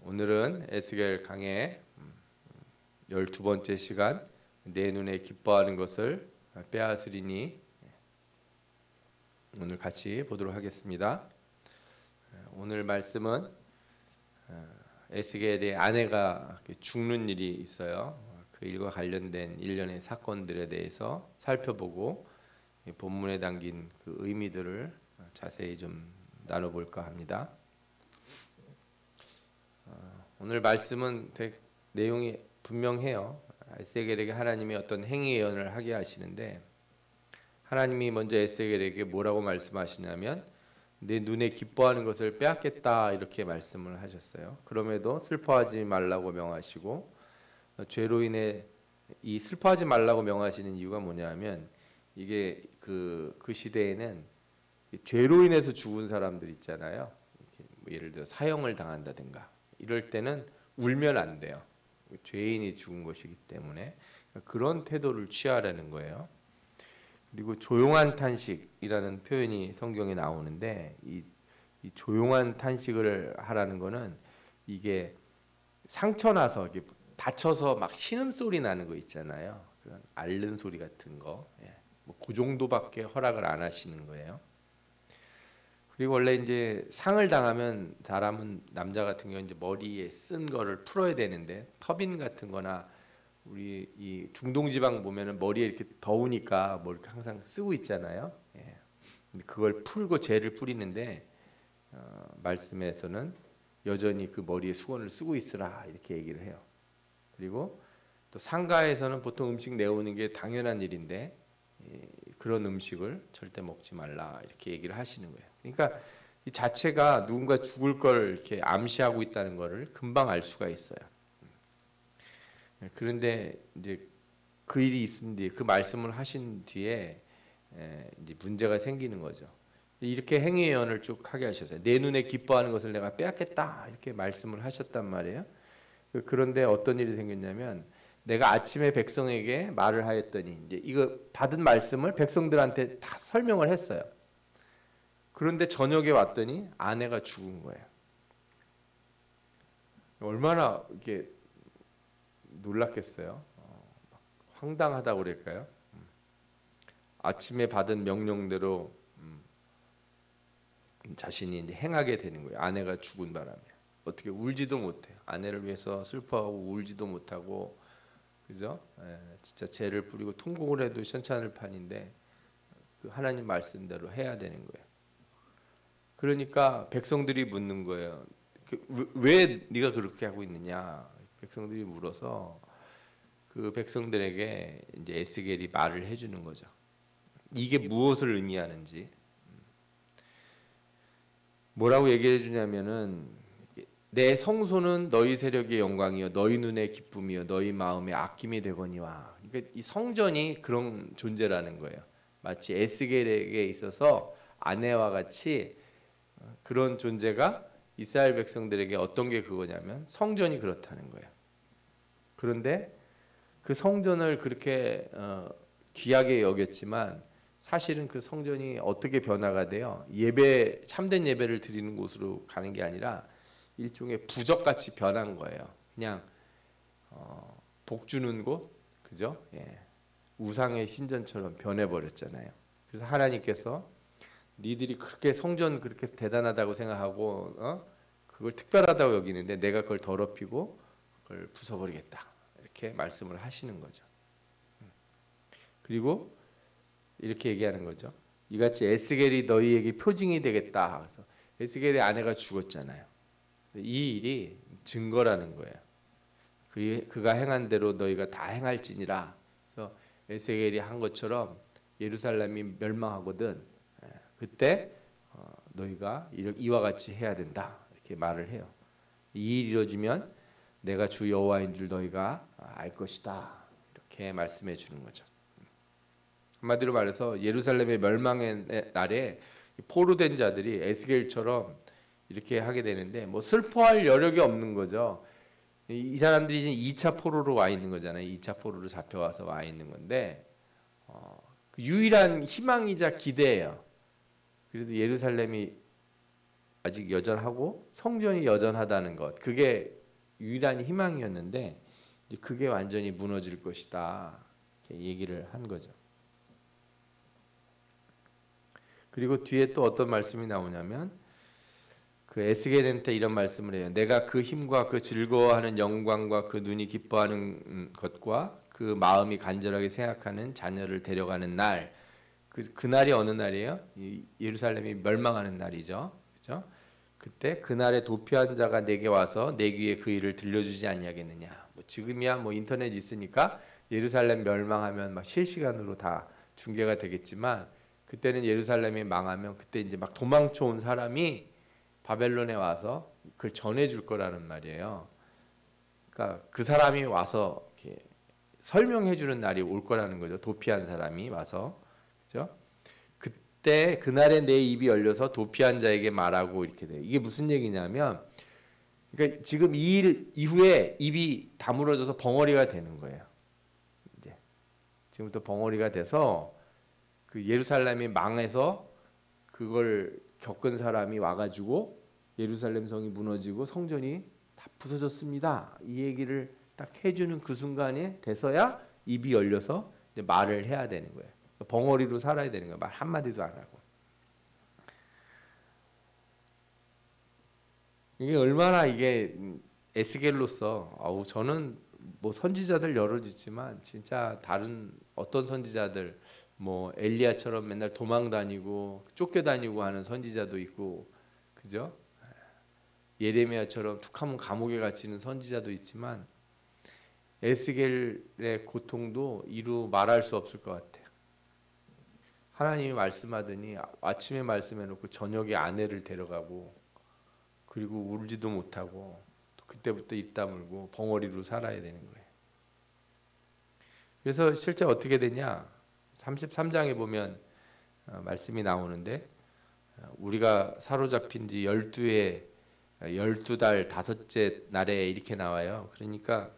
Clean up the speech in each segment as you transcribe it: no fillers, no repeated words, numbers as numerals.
오늘은 에스겔 강의 12번째 시간, 내 눈에 기뻐하는 것을 빼앗으리니, 오늘 같이 보도록 하겠습니다. 오늘 말씀은 에스겔의 아내가 죽는 일이 있어요. 그 일과 관련된 일련의 사건들에 대해서 살펴보고 본문에 담긴 그 의미들을 자세히 좀 나눠볼까 합니다. 오늘 말씀은 내용이 분명해요. 에스겔에게 하나님이 어떤 행위 예언을 하게 하시는데, 하나님이 먼저 에스겔에게 뭐라고 말씀하시냐면 내 눈에 기뻐하는 것을 빼앗겠다, 이렇게 말씀을 하셨어요. 그럼에도 슬퍼하지 말라고 명하시고, 죄로 인해 이 슬퍼하지 말라고 명하시는 이유가 뭐냐면, 이게 그 시대에는 죄로 인해서 죽은 사람들 있잖아요. 뭐 예를 들어 사형을 당한다든가 이럴 때는 울면 안 돼요. 죄인이 죽은 것이기 때문에 그런 태도를 취하라는 거예요. 그리고 조용한 탄식이라는 표현이 성경에 나오는데, 이 조용한 탄식을 하라는 거는 이게 상처 나서 이렇게 다쳐서 막 신음소리 나는 거 있잖아요. 그런 앓는 소리 같은 거, 뭐 그 정도밖에 허락을 안 하시는 거예요. 그리고 원래 이제 상을 당하면 사람은, 남자 같은 경우 이제 머리에 쓴 거를 풀어야 되는데, 터빈 같은 거나 우리 이 중동 지방 보면은 머리에 이렇게 더우니까 뭐 이렇게 항상 쓰고 있잖아요. 근데 그걸 풀고 재를 뿌리는데, 말씀에서는 여전히 그 머리에 수건을 쓰고 있으라, 이렇게 얘기를 해요. 그리고 또 상가에서는 보통 음식 내오는 게 당연한 일인데, 그런 음식을 절대 먹지 말라, 이렇게 얘기를 하시는 거예요. 그러니까 이 자체가 누군가 죽을 걸 이렇게 암시하고 있다는 것을 금방 알 수가 있어요. 그런데 이제 그 일이 있은 뒤에, 그 말씀을 하신 뒤에 이제 문제가 생기는 거죠. 이렇게 행위 예언을 쭉 하게 하셨어요. 내 눈에 기뻐하는 것을 내가 빼앗겠다, 이렇게 말씀을 하셨단 말이에요. 그런데 어떤 일이 생겼냐면, 내가 아침에 백성에게 말을 하였더니, 이제 이거 받은 말씀을 백성들한테 다 설명을 했어요. 그런데 저녁에 왔더니 아내가 죽은 거예요. 얼마나 이렇게 놀랐겠어요. 황당하다고 그럴까요? 아침에 받은 명령대로 자신이 이제 행하게 되는 거예요. 아내가 죽은 바람에. 어떻게 울지도 못해요. 아내를 위해서 슬퍼하고 울지도 못하고, 그죠? 진짜 죄를 뿌리고 통곡을 해도 시원찮을 판인데, 그 하나님 말씀대로 해야 되는 거예요. 그러니까 백성들이 묻는 거예요. 왜 네가 그렇게 하고 있느냐? 백성들이 물어서 그 백성들에게 이제 에스겔이 말을 해주는 거죠. 이게 무엇을 의미하는지. 뭐라고 얘기해 주냐면은, 내 성소는 너희 세력의 영광이요 너희 눈의 기쁨이요 너희 마음의 아낌이 되거니와. 그러니까 이 성전이 그런 존재라는 거예요. 마치 에스겔에게 있어서 아내와 같이 그런 존재가 이스라엘 백성들에게 어떤 게 그거냐면 성전이 그렇다는 거예요. 그런데 그 성전을 그렇게 귀하게 여겼지만, 사실은 그 성전이 어떻게 변화가 돼요? 참된 예배를 드리는 곳으로 가는 게 아니라 일종의 부적같이 변한 거예요. 그냥 복 주는 곳, 그죠? 우상의 신전처럼 변해버렸잖아요. 그래서 하나님께서 니들이 그렇게 성전 그렇게 대단하다고 생각하고 그걸 특별하다고 여기는데 내가 그걸 더럽히고 그걸 부숴버리겠다, 이렇게 말씀을 하시는 거죠. 그리고 이렇게 얘기하는 거죠. 이같이 에스겔이 너희에게 표징이 되겠다. 그래서 에스겔의 아내가 죽었잖아요. 이 일이 증거라는 거예요. 그가 행한 대로 너희가 다 행할지니라. 그래서 에스겔이 한 것처럼 예루살렘이 멸망하거든, 그때 너희가 이와 같이 해야 된다, 이렇게 말을 해요. 이 일이 이루어지면 내가 주 여호와인 줄 너희가 알 것이다, 이렇게 말씀해 주는 거죠. 한마디로 말해서 예루살렘의 멸망의 날에 포로된 자들이 에스겔처럼 이렇게 하게 되는데, 뭐 슬퍼할 여력이 없는 거죠. 이 사람들이 지금 2차 포로로 와 있는 거잖아요. 2차 포로로 잡혀와서 와 있는 건데, 유일한 희망이자 기대예요. 그래도 예루살렘이 아직 여전하고 성전이 여전하다는 것, 그게 유일한 희망이었는데 이제 그게 완전히 무너질 것이다. 이렇게 얘기를 한 거죠. 그리고 뒤에 또 어떤 말씀이 나오냐면 그 에스겔한테 이런 말씀을 해요. 내가 그 힘과 그 즐거워하는 영광과 그 눈이 기뻐하는 것과 그 마음이 간절하게 생각하는 자녀를 데려가는 날, 그 날이 어느 날이에요? 예루살렘이 멸망하는 날이죠. 그렇죠? 그때 그날에 도피한 자가 내게 와서 내 귀에 그 일을 들려주지 아니하겠느냐. 뭐 지금이야 뭐 인터넷 있으니까 예루살렘 멸망하면 막 실시간으로 다 중계가 되겠지만 그때는 예루살렘이 망하면 그때 이제 막 도망쳐 온 사람이 바벨론에 와서 그걸 전해줄 거라는 말이에요. 그러니까 그 사람이 와서 이렇게 설명해주는 날이 올 거라는 거죠. 도피한 사람이 와서, 그죠? 그때 그날에 내 입이 열려서 도피한 자에게 말하고 이렇게 돼요. 이게 무슨 얘기냐면, 그러니까 지금 이 일 이후에 입이 다물어져서 벙어리가 되는 거예요. 이제 지금부터 벙어리가 돼서 그 예루살렘이 망해서 그걸 겪은 사람이 와가지고 예루살렘 성이 무너지고 성전이 다 부서졌습니다. 이 얘기를 딱 해주는 그 순간에 돼서야 입이 열려서 이제 말을 해야 되는 거예요. 벙어리로 살아야 되는 거예요. 말 한마디도 안 하고. 이게 얼마나 이게 에스겔로서 저는 뭐 선지자들 여럿 있지만 진짜 다른 어떤 선지자들 뭐 엘리야처럼 맨날 도망 다니고 쫓겨 다니고 하는 선지자도 있고, 그죠? 예레미야처럼 툭하면 감옥에 갇히는 선지자도 있지만 에스겔의 고통도 이루 말할 수 없을 것 같아요. 하나님이 말씀하더니 아침에 말씀해놓고 저녁에 아내를 데려가고 그리고 울지도 못하고 또 그때부터 입 다물고 벙어리로 살아야 되는 거예요. 그래서 실제 어떻게 되냐? 33장에 보면 말씀이 나오는데 우리가 사로잡힌 지 12달 다섯째 날에 이렇게 나와요. 그러니까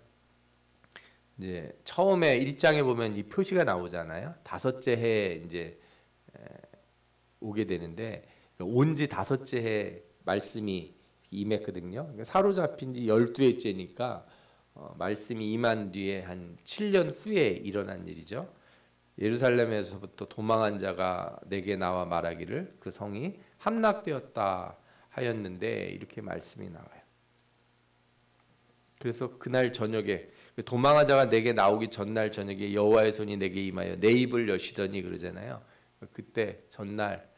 이제 처음에 1장에 보면 이 표시가 나오잖아요. 다섯째 해에 이제 오게 되는데 온 지 다섯째 해 말씀이 임했거든요. 그러니까 사로잡힌 지 12회째니까 말씀이 임한 뒤에 한 7년 후에 일어난 일이죠. 예루살렘에서부터 도망한 자가 내게 나와 말하기를 그 성이 함락되었다 하였는데 이렇게 말씀이 나와요. 그래서 그날 저녁에 도망한 자가 내게 나오기 전날 저녁에 여호와의 손이 내게 임하여 내 입을 여시더니 그러잖아요. 그때 전날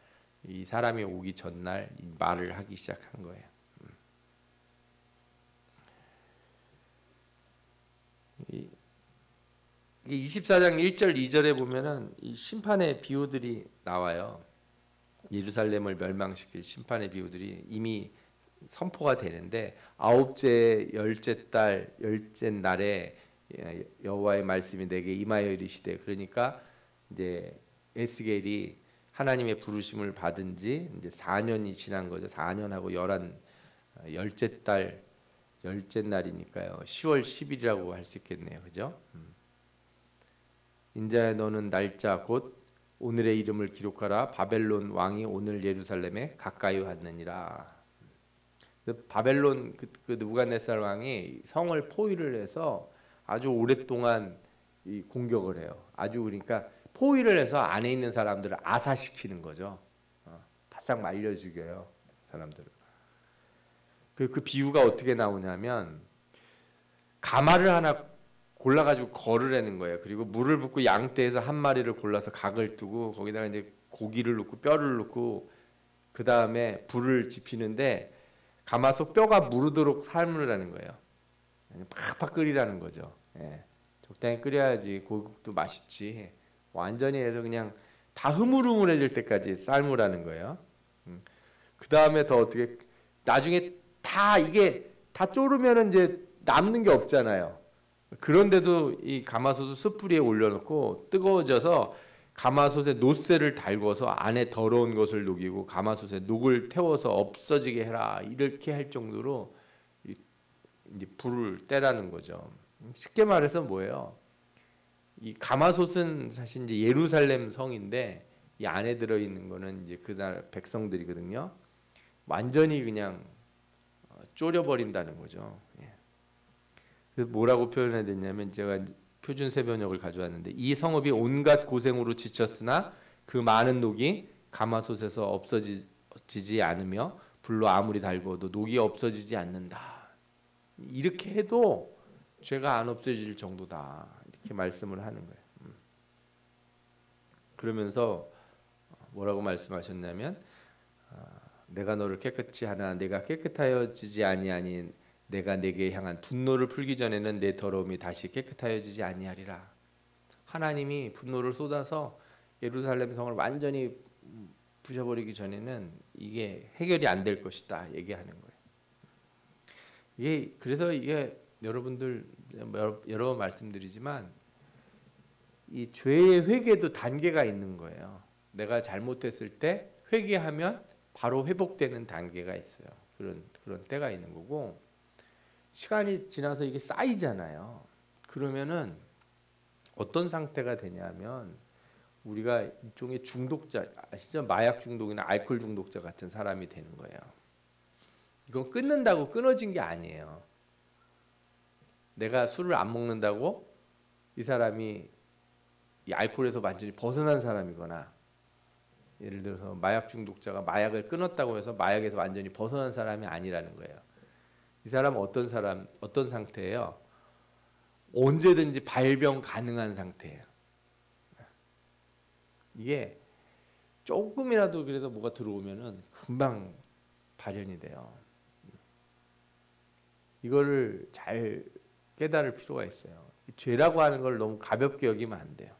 이 사람이 오기 전날 이 말을 하기 시작한 거예요. 24장 1절 2절에 보면은 이 심판의 비유들이 나와요. 예루살렘을 멸망시킬 심판의 비유들이 이미 선포가 되는데 아홉째 열째 달 열째 날에 여호와의 말씀이 내게 임하여 이르시되, 그러니까 이제 에스겔이 하나님의 부르심을 받은 지 이제 4년이 지난 거죠. 4년하고 열째 달 열째 날이니까요. 10월 10일이라고 할 수 있겠네요. 그죠? 인자야 너는 날짜 곧 오늘의 이름을 기록하라. 바벨론 왕이 오늘 예루살렘에 가까이 왔느니라. 바벨론 그 느부갓네살 왕이 성을 포위를 해서 아주 오랫동안 이 공격을 해요. 아주 그러니까 포위를 해서 안에 있는 사람들을 아사시키는 거죠. 바싹 말려 죽여요, 사람들을. 그 비유가 어떻게 나오냐면 가마를 하나 골라가지고 걸으라는 거예요. 그리고 물을 붓고 양떼에서 한 마리를 골라서 각을 뜨고 거기다가 이제 고기를 넣고 뼈를 넣고 그 다음에 불을 지피는데 가마솥 뼈가 무르도록 삶으라는 거예요. 팍팍 끓이라는 거죠. 예. 적당히 끓여야지 고기국도 맛있지. 완전히 해서 그냥 다 흐물흐물해질 때까지 삶으라는 거예요. 그 다음에 더 어떻게 나중에 다 이게 다 졸으면 이제 남는 게 없잖아요. 그런데도 이 가마솥을 숯불 위에 올려놓고 뜨거워져서 가마솥에 노쇠를 달궈서 안에 더러운 것을 녹이고 가마솥에 녹을 태워서 없어지게 해라, 이렇게 할 정도로 이제 불을 떼라는 거죠. 쉽게 말해서 뭐예요? 이 가마솥은 사실 이제 예루살렘 성인데 이 안에 들어 있는 거는 이제 그날 백성들이거든요. 완전히 그냥 졸여버린다는 거죠. 예. 그래서 뭐라고 표현해야 되냐면 제가 표준 세번역을 가져왔는데 이 성읍이 온갖 고생으로 지쳤으나 그 많은 녹이 가마솥에서 없어지지 않으며 불로 아무리 달궈도 녹이 없어지지 않는다. 이렇게 해도 죄가 안 없어질 정도다. 이렇게 말씀을 하는 거예요. 그러면서 뭐라고 말씀하셨냐면 내가 너를 깨끗이 하나 내가 깨끗하여지지 아니하니 내가 내게 향한 분노를 풀기 전에는 내 더러움이 다시 깨끗하여지지 아니하리라. 하나님이 분노를 쏟아서 예루살렘 성을 완전히 부셔버리기 전에는 이게 해결이 안 될 것이다 얘기하는 거예요. 이게 그래서 이게 여러분들 여러 번 말씀드리지만 이 죄의 회개도 단계가 있는 거예요. 내가 잘못했을 때 회개하면 바로 회복되는 단계가 있어요. 그런 때가 있는 거고 시간이 지나서 이게 쌓이잖아요. 그러면은 어떤 상태가 되냐면 우리가 일종의 중독자 아시죠? 마약 중독이나 알코올 중독자 같은 사람이 되는 거예요. 이건 끊는다고 끊어진 게 아니에요. 내가 술을 안 먹는다고 이 사람이 이 알코올에서 완전히 벗어난 사람이거나 예를 들어서 마약 중독자가 마약을 끊었다고 해서 마약에서 완전히 벗어난 사람이 아니라는 거예요. 이 사람은 어떤 상태예요? 언제든지 발병 가능한 상태예요. 이게 조금이라도 그래서 뭐가 들어오면은 금방 발현이 돼요. 이거를 잘 깨달을 필요가 있어요. 죄라고 하는 걸 너무 가볍게 여기면 안 돼요.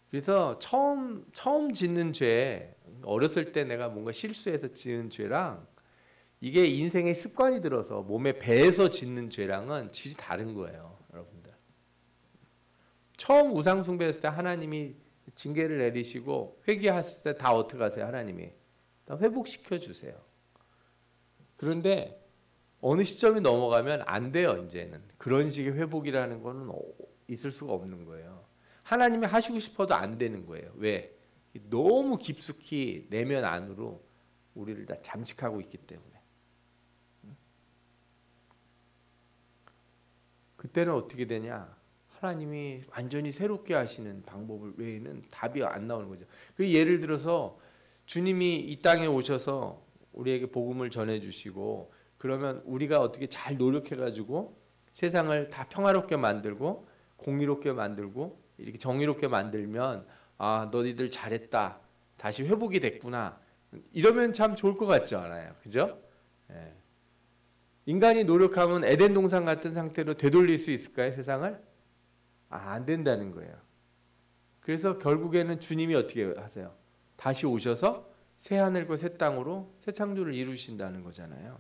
그래서 처음 짓는 죄, 어렸을 때 내가 뭔가 실수해서 지은 죄랑 이게 인생의 습관이 들어서 몸에 배에서 짓는 죄랑은 질이 다른 거예요, 여러분들. 처음 우상 숭배했을 때 하나님이 징계를 내리시고 회개했을 때 다 어떻게 하세요? 하나님이 다 회복시켜 주세요. 그런데 어느 시점이 넘어가면 안 돼요. 이제는 그런 식의 회복이라는 거는 있을 수가 없는 거예요. 하나님이 하시고 싶어도 안 되는 거예요. 왜? 너무 깊숙이 내면 안으로 우리를 다 잠식하고 있기 때문에. 그때는 어떻게 되냐? 하나님이 완전히 새롭게 하시는 방법을 외에는 답이 안 나오는 거죠. 예를 들어서 주님이 이 땅에 오셔서 우리에게 복음을 전해주시고 그러면 우리가 어떻게 잘 노력해가지고 세상을 다 평화롭게 만들고 공의롭게 만들고 이렇게 정의롭게 만들면 아 너희들 잘했다 다시 회복이 됐구나 이러면 참 좋을 것 같지 않아요? 그죠? 예. 인간이 노력하면 에덴 동산 같은 상태로 되돌릴 수 있을까요? 세상을? 안 된다는 거예요. 그래서 결국에는 주님이 어떻게 하세요? 다시 오셔서 새 하늘과 새 땅으로 새 창조를 이루신다는 거잖아요.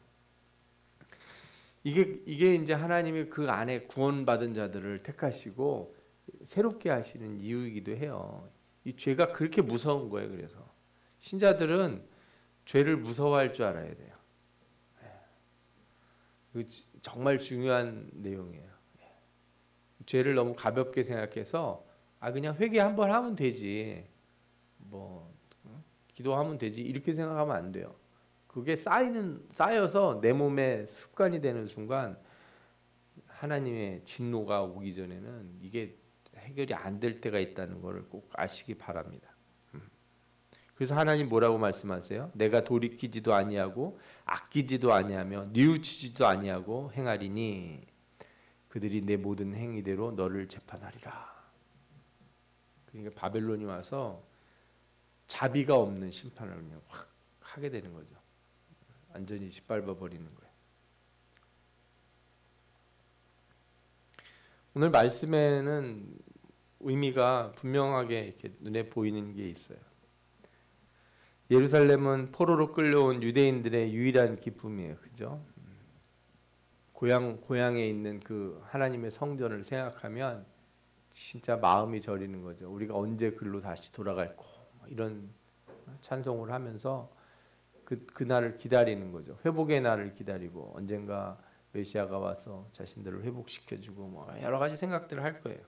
이게 이제 하나님이 그 안에 구원받은 자들을 택하시고 새롭게 하시는 이유이기도 해요. 이 죄가 그렇게 무서운 거예요. 그래서 신자들은 죄를 무서워할 줄 알아야 돼요. 정말 중요한 내용이에요. 죄를 너무 가볍게 생각해서 그냥 회개 한번 하면 되지 기도하면 되지 이렇게 생각하면 안 돼요. 그게 쌓여서 내 몸에 습관이 되는 순간 하나님의 진노가 오기 전에는 이게 해결이 안 될 때가 있다는 것을 꼭 아시기 바랍니다. 그래서 하나님 뭐라고 말씀하세요? 내가 돌이키지도 아니하고 아끼지도 아니하며 뉘우치지도 아니하고 행하리니 그들이 내 모든 행위대로 너를 재판하리라. 그러니까 바벨론이 와서 자비가 없는 심판을 그냥 확 하게 되는 거죠. 완전히 짓밟아 버리는 거예요. 오늘 말씀에는 의미가 분명하게 이렇게 눈에 보이는 게 있어요. 예루살렘은 포로로 끌려온 유대인들의 유일한 기쁨이에요. 그죠? 고향에 있는 그 하나님의 성전을 생각하면 진짜 마음이 저리는 거죠. 우리가 언제 글로 다시 돌아갈고 이런 찬송을 하면서 그날을 기다리는 거죠. 회복의 날을 기다리고 언젠가 메시아가 와서 자신들을 회복시켜주고 여러 가지 생각들을 할 거예요.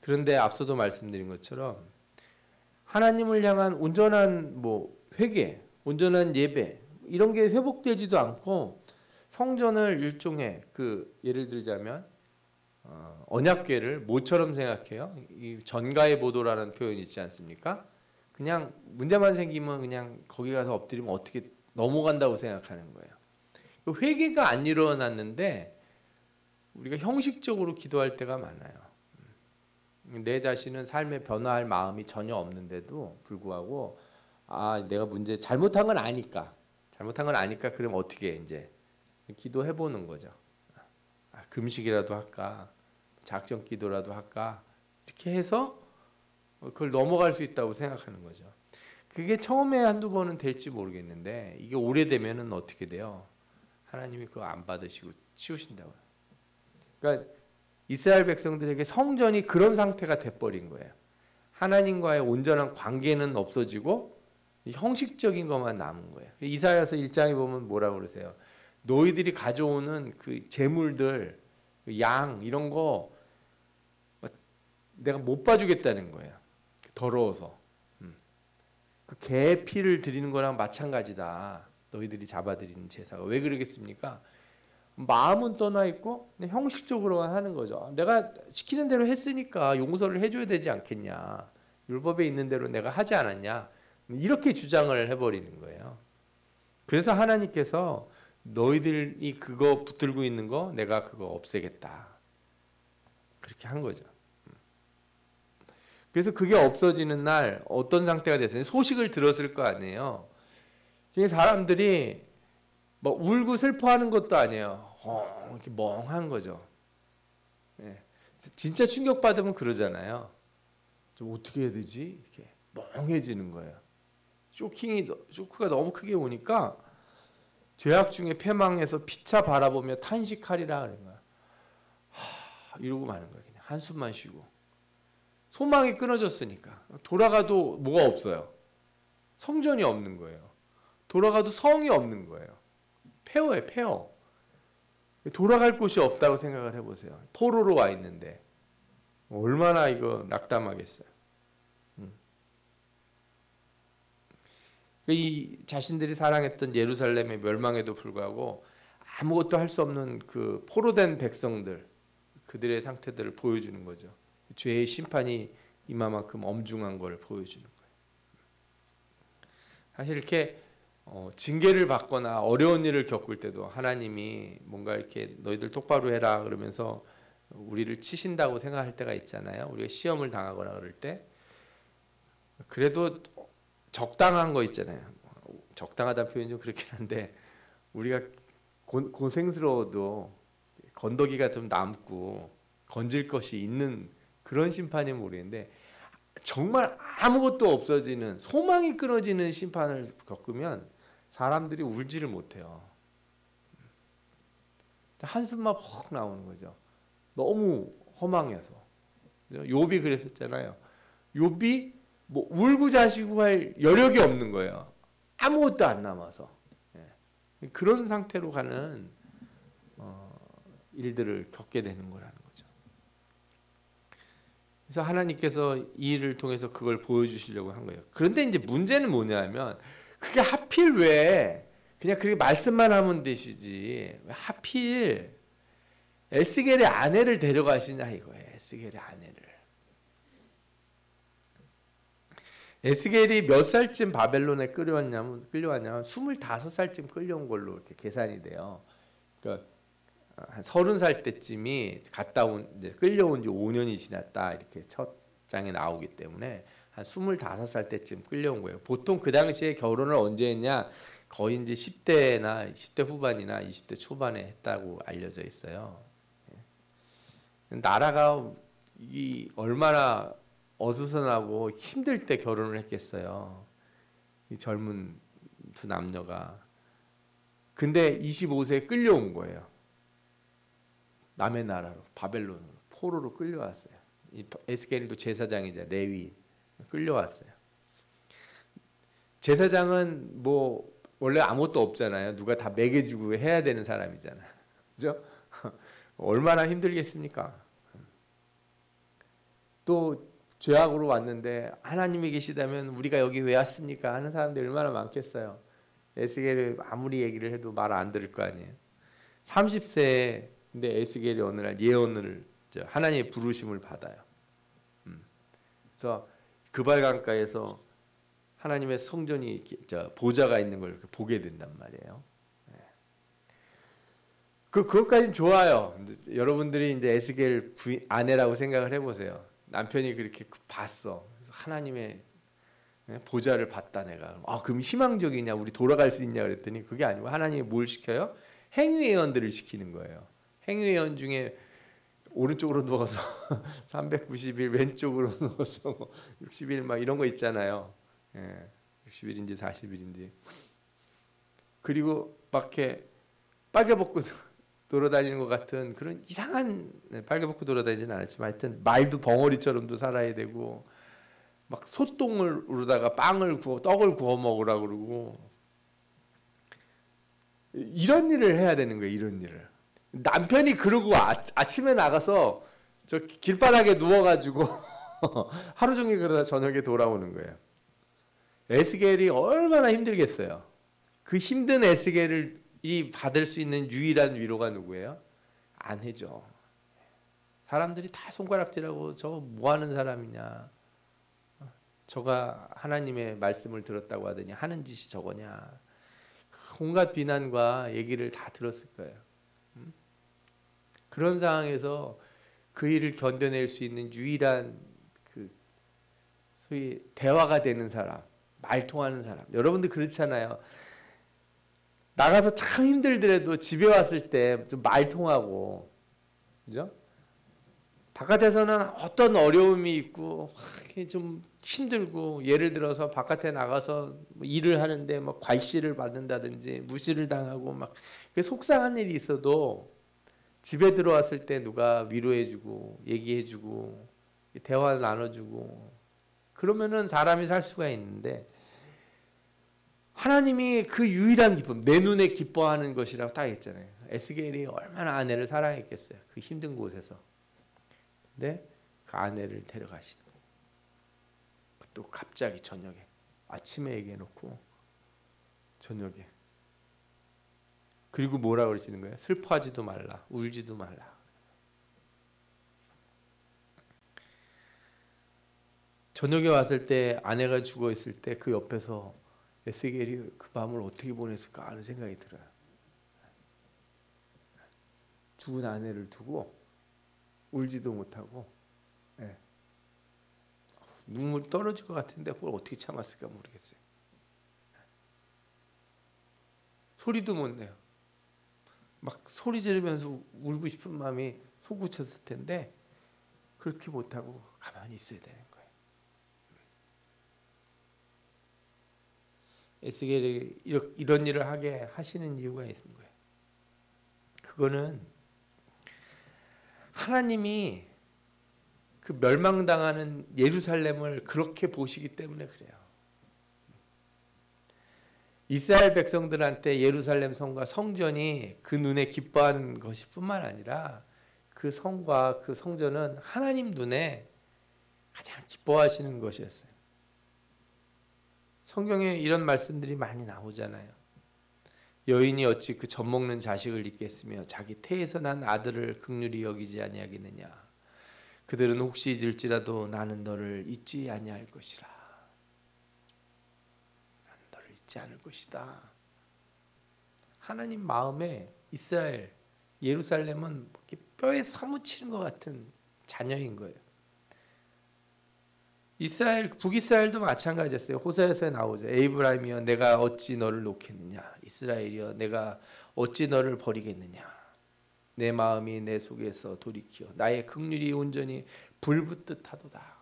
그런데 앞서도 말씀드린 것처럼 하나님을 향한 온전한 회개, 온전한 예배 이런 게 회복되지도 않고 성전을 일종의 예를 들자면 언약궤를 모처럼 생각해요. 이 전가의 보도라는 표현이 있지 않습니까? 그냥 문제만 생기면 그냥 거기 가서 엎드리면 어떻게 넘어간다고 생각하는 거예요. 회개가 안 일어났는데 우리가 형식적으로 기도할 때가 많아요. 내 자신은 삶에 변화할 마음이 전혀 없는데도 불구하고 내가 잘못한 건 아니까 그럼 어떻게 이제 기도해 보는 거죠. 금식이라도 할까, 작정 기도라도 할까, 이렇게 해서 그걸 넘어갈 수 있다고 생각하는 거죠. 그게 처음에 한두 번은 될지 모르겠는데 이게 오래되면은 어떻게 돼요? 하나님이 그거 안 받으시고 치우신다고요. 그러니까 이스라엘 백성들에게 성전이 그런 상태가 돼버린 거예요. 하나님과의 온전한 관계는 없어지고 형식적인 것만 남은 거예요. 이사야서 1장에 보면 뭐라고 그러세요? 너희들이 가져오는 그 제물들, 양 이런 거 내가 못 봐주겠다는 거예요. 더러워서. 그 개 피를 드리는 거랑 마찬가지다. 너희들이 잡아드리는 제사가. 왜 그러겠습니까? 마음은 떠나 있고 형식적으로만 하는 거죠. 내가 시키는 대로 했으니까 용서를 해줘야 되지 않겠냐. 율법에 있는 대로 내가 하지 않았냐. 이렇게 주장을 해버리는 거예요. 그래서 하나님께서 너희들이 그거 붙들고 있는 거 내가 그거 없애겠다. 그렇게 한 거죠. 그래서 그게 없어지는 날 어떤 상태가 됐어요? 소식을 들었을 거 아니에요. 그래서 사람들이 뭐 울고 슬퍼하는 것도 아니에요. 이렇게 멍한 거죠. 예. 진짜 충격받으면 그러잖아요. 좀 어떻게 해야 되지? 이렇게 멍해지는 거예요. 쇼크가 너무 크게 오니까 죄악 중에 패망해서 피차 바라보며 탄식하리라 하는 거야. 이러고 마는 거예요. 그냥 한숨만 쉬고. 소망이 끊어졌으니까. 돌아가도 뭐가 없어요. 성전이 없는 거예요. 돌아가도 성이 없는 거예요. 폐허예요, 폐허. 돌아갈 곳이 없다고 생각을 해보세요. 포로로 와 있는데 얼마나 이거 낙담하겠어요. 이 자신들이 사랑했던 예루살렘의 멸망에도 불구하고 아무것도 할 수 없는 그 포로된 백성들, 그들의 상태들을 보여주는 거죠. 죄의 심판이 이만큼 엄중한 걸 보여주는 거예요. 사실 이렇게 징계를 받거나 어려운 일을 겪을 때도 하나님이 뭔가 이렇게 너희들 똑바로 해라 그러면서 우리를 치신다고 생각할 때가 있잖아요. 우리가 시험을 당하거나 그럴 때 그래도 적당한 거 있잖아요. 적당하다는 표현이 좀 그렇긴 한데 우리가 고생스러워도 건더기가 좀 남고 건질 것이 있는 그런 심판이면 모르겠는데 정말 아무것도 없어지는 소망이 끊어지는 심판을 겪으면 사람들이 울지를 못해요. 한숨만 퍽 나오는 거죠. 너무 허망해서. 욥이 그랬었잖아요. 욥이 뭐 울고 자시고 할 여력이 없는 거예요. 아무것도 안 남아서. 그런 상태로 가는 일들을 겪게 되는 거라는 거죠. 그래서 하나님께서 이 일을 통해서 그걸 보여주시려고 한 거예요. 그런데 이제 문제는 뭐냐면 그게 하필 왜 그냥 그렇게 말씀만 하면 되시지 왜 하필 에스겔의 아내를 데려가시냐 이거예요. 에스겔의 아내를. 에스겔이 몇 살쯤 바벨론에 끌려왔냐면 25살쯤 끌려온 걸로 이렇게 계산이 돼요. 그러니까 한 30살 때쯤이 이제 끌려온 지 5년이 지났다 이렇게 첫 장에 나오기 때문에 한 25살 때쯤 끌려온 거예요. 보통 그 당시에 결혼을 언제 했냐? 거의 이제 10대 후반이나 20대 초반에 했다고 알려져 있어요. 나라가 얼마나 어수선하고 힘들 때 결혼을 했겠어요. 이 젊은 두 남녀가. 근데 25세에 끌려온 거예요. 남의 나라로 바벨론으로 포로로 끌려왔어요. 이 에스겔도 제사장이자 레위 끌려왔어요. 제사장은 뭐 원래 아무것도 없잖아요. 누가 다 먹여주고 해야 되는 사람이잖아요. 그죠? 얼마나 힘들겠습니까? 또 죄악으로 왔는데 하나님이 계시다면 우리가 여기 왜 왔습니까? 하는 사람들이 얼마나 많겠어요. 에스겔을 아무리 얘기를 해도 말 안 들을 거 아니에요. 30세에 근데 에스겔이 어느 날 예언을 하나님의 부르심을 받아요. 그래서 그발 강가에서 하나님의 성전이 보좌가 있는 걸 보게 된단 말이에요. 그것까지는 좋아요. 여러분들이 이제 에스겔 아내라고 생각을 해보세요. 남편이 그렇게 봤어. 하나님의 보좌를 봤다 내가. 그럼 희망적이냐? 우리 돌아갈 수 있냐? 그랬더니 그게 아니고 하나님이 뭘 시켜요? 행위예언들을 시키는 거예요. 행위예언 중에 오른쪽으로 누워서 390일 왼쪽으로 누워서 60일 막 이런 거 있잖아요. 60일인지 40일인지. 그리고 밖에 빨개 벗고 돌아다니는 것 같은 그런 이상한, 빨개 벗고 돌아다니지는 않았지만 하여튼 말도 벙어리처럼도 살아야 되고 막 소똥으로다가 떡을 구워 먹으라고 그러고 이런 일을 해야 되는 거예요. 이런 일을. 남편이 그러고 아침에 나가서 저 길바닥에 누워가지고 하루 종일 그러다 저녁에 돌아오는 거예요. 에스겔이 얼마나 힘들겠어요. 그 힘든 에스겔을 받을 수 있는 유일한 위로가 누구예요? 아내죠. 사람들이 다 손가락질하고 저 뭐하는 사람이냐, 저가 하나님의 말씀을 들었다고 하더니 하는 짓이 저거냐, 온갖 비난과 얘기를 다 들었을 거예요. 그런 상황에서 그 일을 견뎌낼 수 있는 유일한 그 소위 대화가 되는 사람, 말 통하는 사람. 여러분들 그렇잖아요. 나가서 참 힘들더라도 집에 왔을 때 좀 말 통하고, 그죠? 바깥에서는 어떤 어려움이 있고 좀 힘들고, 예를 들어서 바깥에 나가서 일을 하는데 뭐 괄시를 받는다든지 무시를 당하고 막 속상한 일이 있어도 집에 들어왔을 때 누가 위로해주고 얘기해주고 대화 나눠주고 그러면은 사람이 살 수가 있는데, 하나님이 그 유일한 기쁨, 내 눈에 기뻐하는 것이라고 딱 했잖아요. 에스겔이 얼마나 아내를 사랑했겠어요. 그 힘든 곳에서. 근데 그 아내를 데려가시는 거예요. 또 갑자기 저녁에, 아침에 얘기해놓고 저녁에. 그리고 뭐라고 그러시는 거예요? 슬퍼하지도 말라, 울지도 말라. 저녁에 왔을 때 아내가 죽어 있을 때 그 옆에서 에스겔이 그 밤을 어떻게 보냈을까 하는 생각이 들어요. 죽은 아내를 두고 울지도 못하고, 눈물 떨어질 것 같은데 그걸 어떻게 참았을까 모르겠어요. 소리도 못 내요. 막 소리 지르면서 울고 싶은 마음이 솟구쳤을 텐데 그렇게 못하고 가만히 있어야 되는 거예요. 에스겔이 이런 일을 하게 하시는 이유가 있는 거예요. 그거는 하나님이 그 멸망당하는 예루살렘을 그렇게 보시기 때문에 그래요. 이스라엘 백성들한테 예루살렘 성과 성전이 그 눈에 기뻐하는 것이 뿐만 아니라 그 성과 그 성전은 하나님 눈에 가장 기뻐하시는 것이었어요. 성경에 이런 말씀들이 많이 나오잖아요. 여인이 어찌 그 젖먹는 자식을 잊겠으며 자기 태에서 난 아들을 긍휼히 여기지 아니하겠느냐. 그들은 혹시 잊을지라도 나는 너를 잊지 아니할 것이라. 나는 너를 잊지 않을 것이다. 하나님 마음에 이스라엘, 예루살렘은 뼈에 사무치는 것 같은 자녀인 거예요. 이스라엘, 북이스라엘도 마찬가지였어요. 호세아서에 나오죠. 에이브라임이여 내가 어찌 너를 놓겠느냐. 이스라엘이여 내가 어찌 너를 버리겠느냐. 내 마음이 내 속에서 돌이키어 나의 긍휼이 온전히 불붙듯 하도다.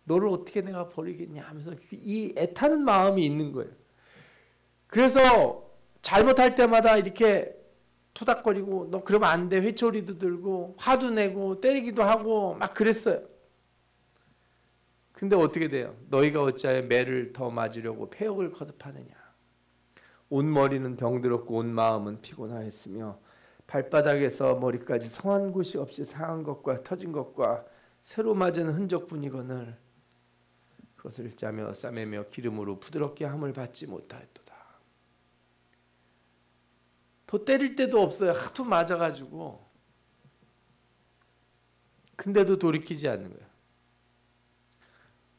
너를 어떻게 내가 버리겠냐 하면서 이 애타는 마음이 있는 거예요. 그래서 잘못할 때마다 이렇게 토닥거리고 너 그러면 안 돼 회초리도 들고 화도 내고 때리기도 하고 막 그랬어요. 근데 어떻게 돼요? 너희가 어찌하여 매를 더 맞으려고 폐역을 거듭하느냐. 온 머리는 병들었고 온 마음은 피곤하였으며 발바닥에서 머리까지 성한 곳이 없이 상한 것과 터진 것과 새로 맞은 흔적뿐이거늘 그것을 짜며 싸매며 기름으로 부드럽게 함을 받지 못하였도다. 더 때릴 데도 없어요. 하도 맞아가지고. 근데도 돌이키지 않는 거예요.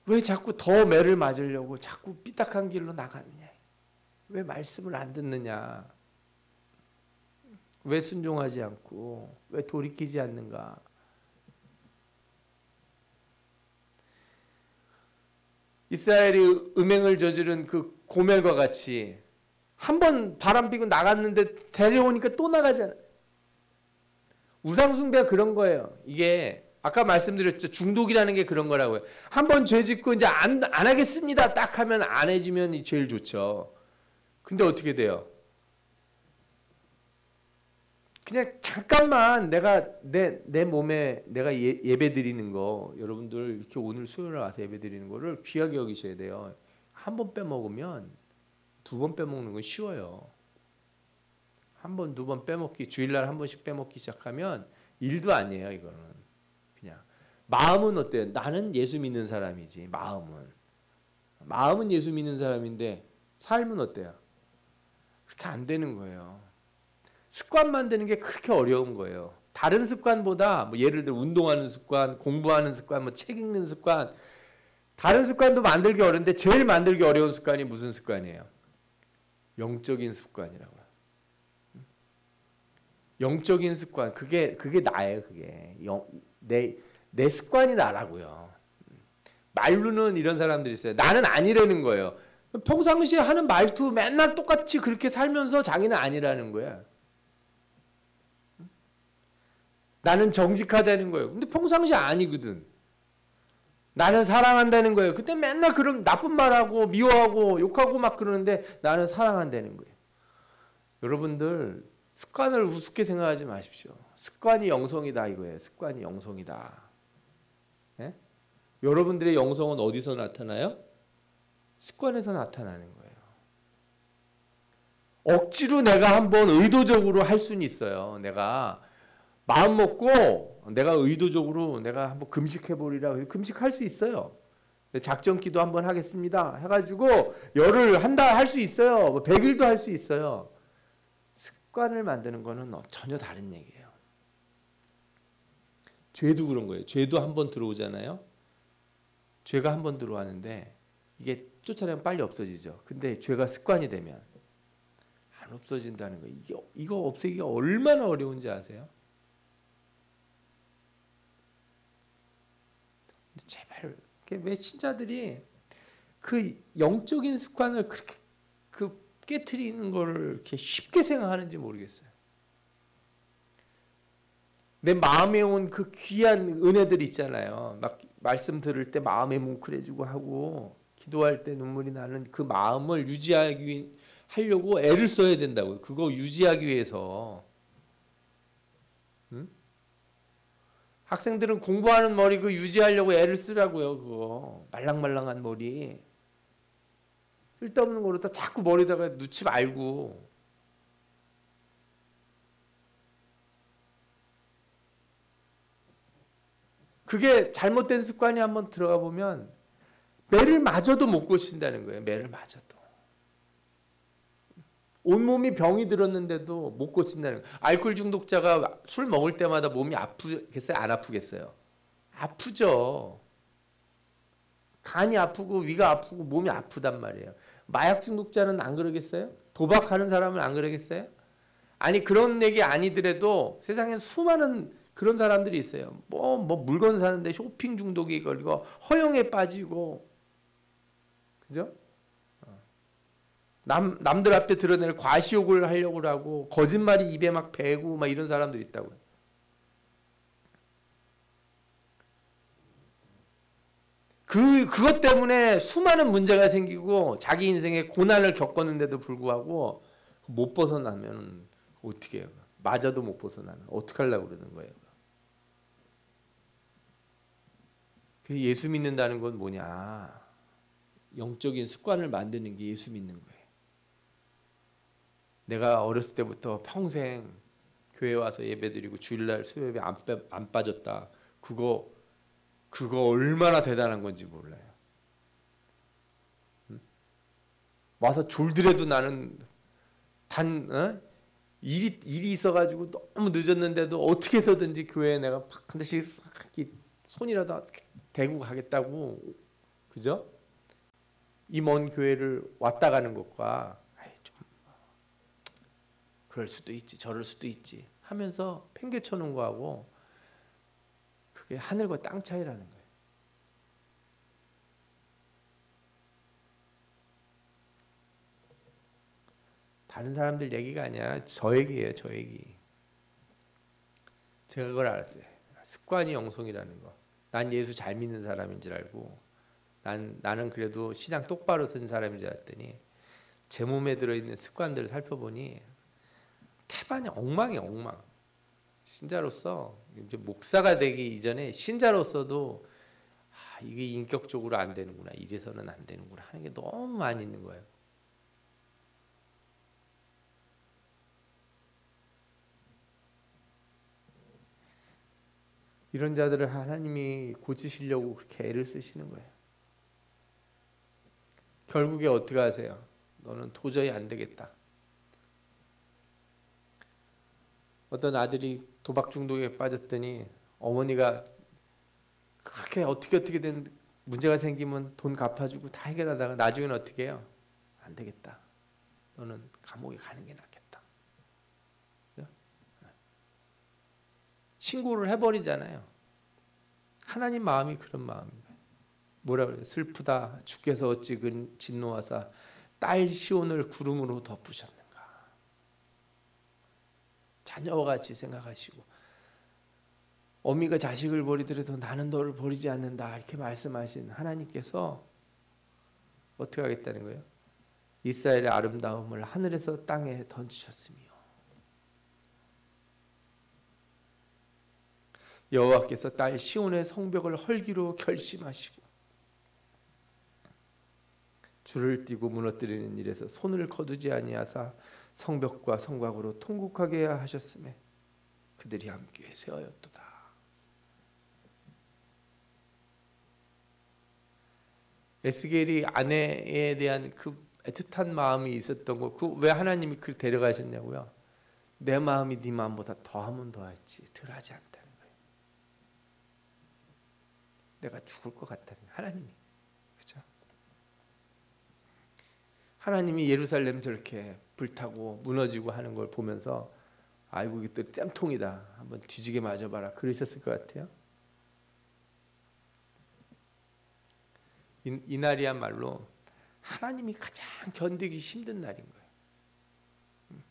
왜 자꾸 더 매를 맞으려고 자꾸 삐딱한 길로 나가느냐. 왜 말씀을 안 듣느냐. 왜 순종하지 않고 왜 돌이키지 않는가. 이스라엘이 음행을 저지른 그 고멜과 같이 한 번 바람 피고 나갔는데 데려오니까 또 나가잖아요. 우상숭배가 그런 거예요. 이게 아까 말씀드렸죠. 중독이라는 게 그런 거라고요. 한 번 죄 짓고 이제 안 하겠습니다. 딱 하면 안 해지면 제일 좋죠. 근데 어떻게 돼요? 그냥 잠깐만 내가 내 몸에 내가 예배 드리는 거, 여러분들 이렇게 오늘 수요일에 와서 예배 드리는 거를 귀하게 여기셔야 돼요. 한 번 빼먹으면 두 번 빼먹는 건 쉬워요. 한 번, 두 번 빼먹기, 주일날 한 번씩 빼먹기 시작하면 일도 아니에요. 이거는 그냥. 마음은 어때요? 나는 예수 믿는 사람이지. 마음은 예수 믿는 사람인데 삶은 어때요? 그렇게 안 되는 거예요. 습관 만드는 게 그렇게 어려운 거예요. 다른 습관보다 뭐 예를 들어 운동하는 습관, 공부하는 습관, 뭐 책 읽는 습관, 다른 습관도 만들기 어려운데 제일 만들기 어려운 습관이 무슨 습관이에요? 영적인 습관이라고요. 영적인 습관, 그게 나예요. 그게 내 습관이 나라고요. 말로는 이런 사람들이 있어요. 나는 아니라는 거예요. 평상시에 하는 말투 맨날 똑같이 그렇게 살면서 자기는 아니라는 거야. 나는 정직하다는 거예요. 근데 평상시에 아니거든. 나는 사랑한다는 거예요. 그때 맨날 그런 나쁜 말하고 미워하고 욕하고 막 그러는데 나는 사랑한다는 거예요. 여러분들 습관을 우습게 생각하지 마십시오. 습관이 영성이다 이거예요. 습관이 영성이다. 예? 여러분들의 영성은 어디서 나타나요? 습관에서 나타나는 거예요. 억지로 내가 한번 의도적으로 할 수는 있어요. 내가 마음 먹고 내가 의도적으로 내가 한번 금식해버리라. 금식할 수 있어요. 작전기도 한번 하겠습니다. 해가지고 열흘 한다 할 수 있어요. 100일도 할 수 있어요. 습관을 만드는 거는 전혀 다른 얘기예요. 죄도 그런 거예요. 죄도 한번 들어오잖아요. 죄가 한번 들어왔는데 이게 쫓아내면 빨리 없어지죠. 근데 죄가 습관이 되면 안 없어진다는 거예요. 이거 없애기가 얼마나 어려운지 아세요? 제발 왜 신자들이 그 영적인 습관을 그렇게 깨트리는 거를 이렇게 쉽게 생각하는지 모르겠어요. 내 마음에 온 그 귀한 은혜들 있잖아요. 막 말씀 들을 때 마음에 뭉클해지고 하고 기도할 때 눈물이 나는 그 마음을 하려고 애를 써야 된다고요. 그거 유지하기 위해서. 학생들은 공부하는 머리 그 유지하려고 애를 쓰라고요. 그거 말랑말랑한 머리 쓸데없는 거로 다 자꾸 머리다가 넣지 말고. 그게 잘못된 습관이 한번 들어가 보면 매를 맞아도 못 고친다는 거예요. 매를 맞아도. 온몸이 병이 들었는데도 못 고친다는 거예요. 알코올 중독자가 술 먹을 때마다 몸이 아프겠어요? 안 아프겠어요? 아프죠. 간이 아프고 위가 아프고 몸이 아프단 말이에요. 마약 중독자는 안 그러겠어요? 도박하는 사람은 안 그러겠어요? 아니 그런 얘기 아니더라도 세상에 수많은 그런 사람들이 있어요. 뭐 물건 사는데 쇼핑 중독이 걸리고 허용에 빠지고, 그죠? 남들 앞에 드러낼 과시욕을 하려고 하고 거짓말이 입에 막 배고 막 이런 사람들이 있다고요. 그것 때문에 수많은 문제가 생기고 자기 인생에 고난을 겪었는데도 불구하고 못 벗어나면 어떻게 해요? 맞아도 못 벗어나면 어떻게 하려고 그러는 거예요? 예수 믿는다는 건 뭐냐? 영적인 습관을 만드는 게 예수 믿는 거예요. 내가 어렸을 때부터 평생 교회 와서 예배드리고 주일날 수요예배 안 빠졌다. 그거 얼마나 대단한 건지 몰라요. 와서 졸더라도 나는 일이 있어가지고 너무 늦었는데도 어떻게 해서든지 교회에 내가 한 대씩 손이라도 대고 가겠다고, 그죠? 이 먼 교회를 왔다 가는 것과 좀 그럴 수도 있지 저럴 수도 있지 하면서 팽개쳐 놓은 거하고 그게 하늘과 땅 차이라는 거예요. 다른 사람들 얘기가 아니야. 저 얘기예요. 저 얘기. 제가 그걸 알았어요. 습관이 영성이라는 거. 난 예수 잘 믿는 사람인 줄 알고 나는 그래도 신앙 똑바로 선 사람인 줄 알았더니 제 몸에 들어있는 습관들을 살펴보니 태반이 엉망이야. 엉망. 신자로서 이제 목사가 되기 이전에 신자로서도 이게 인격적으로 안 되는구나. 이래서는 안 되는구나 하는 게 너무 많이 있는 거예요. 이런 자들을 하나님이 고치시려고 그렇게 애를 쓰시는 거예요. 결국에 어떻게 하세요? 너는 도저히 안 되겠다. 어떤 아들이 도박 중독에 빠졌더니 어머니가 그렇게 어떻게 된 문제가 생기면 돈 갚아주고 다 해결하다가 나중에는 어떻게 해요? 안 되겠다. 너는 감옥에 가는 게 낫겠다. 신고를 해버리잖아요. 하나님 마음이 그런 마음입니다. 뭐라 그래요? 슬프다. 주께서 어찌 진노하사 딸 시온을 구름으로 덮으셨는가. 자녀와 같이 생각하시고 어미가 자식을 버리더라도 나는 너를 버리지 않는다 이렇게 말씀하신 하나님께서 어떻게 하겠다는 거예요? 이스라엘의 아름다움을 하늘에서 땅에 던지셨으며 여호와께서 딸 시온의 성벽을 헐기로 결심하시고 줄을 띠고 무너뜨리는 일에서 손을 거두지 아니하사 성벽과 성곽으로 통곡하게 하셨음에 그들이 함께 세하였도다. 에스겔이 아내에 대한 그 애틋한 마음이 있었던 거, 그 왜 하나님이 그를 데려가셨냐고요? 내 마음이 네 마음보다 더하면 더할지 덜하지 않다는 거예요. 내가 죽을 것 같다는 거예요. 하나님이. 그렇죠? 하나님이 예루살렘 저렇게 불타고 무너지고 하는 걸 보면서 아이고 이게 또 쌤통이다. 한번 뒤지게 맞아봐라. 그러셨을 것 같아요. 이날이야말로 하나님이 가장 견디기 힘든 날인 거예요.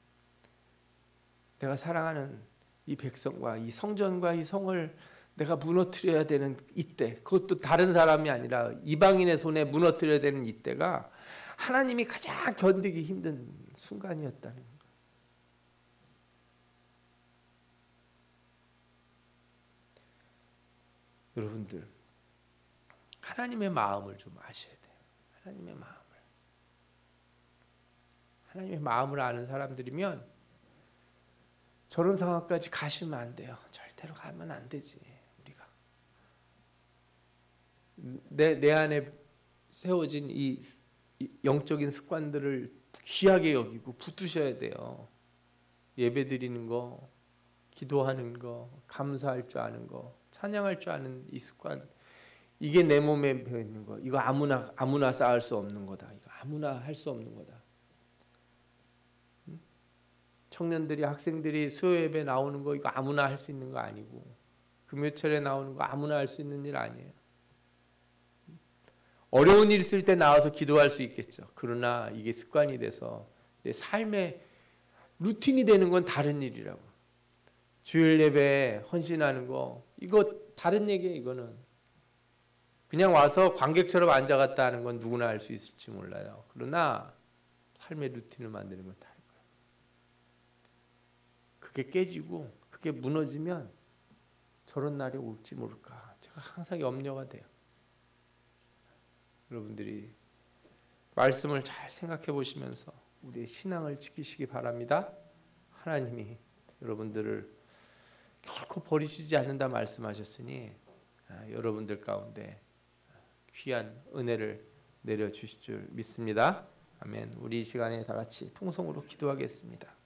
내가 사랑하는 이 백성과 이 성전과 이 성을 내가 무너뜨려야 되는 이때, 그것도 다른 사람이 아니라 이방인의 손에 무너뜨려야 되는 이때가 하나님이 가장 견디기 힘든 순간이었다는 거예요. 여러분들 하나님의 마음을 좀 아셔야 돼요. 하나님의 마음을 아는 사람들이면 저런 상황까지 가시면 안 돼요. 절대로 가면 안 되지. 우리가 내 안에 세워진 이 영적인 습관들을 귀하게 여기고 붙드셔야 돼요. 예배드리는 거, 기도하는 거, 감사할 줄 아는 거, 찬양할 줄 아는 이 습관, 이게 내 몸에 배어 있는 거. 이거 아무나 쌓을 수 없는 거다. 이거 아무나 할 수 없는 거다. 청년들이, 학생들이 수요 예배 나오는 거 이거 아무나 할 수 있는 거 아니고, 금요철에 나오는 거 아무나 할 수 있는 일 아니에요. 어려운 일 있을 때 나와서 기도할 수 있겠죠. 그러나 이게 습관이 돼서 내 삶의 루틴이 되는 건 다른 일이라고. 주일 예배에 헌신하는 거 이거 다른 얘기예요. 이거는 그냥 와서 관객처럼 앉아갔다 하는 건 누구나 할 수 있을지 몰라요. 그러나 삶의 루틴을 만드는 건 다른 거예요. 그게 깨지고 그게 무너지면 저런 날이 올지 모를까 제가 항상 염려가 돼요. 여러분들이 말씀을 잘 생각해 보시면서 우리의 신앙을 지키시기 바랍니다. 하나님이 여러분들을 결코 버리시지 않는다 말씀하셨으니 여러분들 가운데 귀한 은혜를 내려주실 줄 믿습니다. 아멘. 우리 이 시간에 다 같이 통성으로 기도하겠습니다.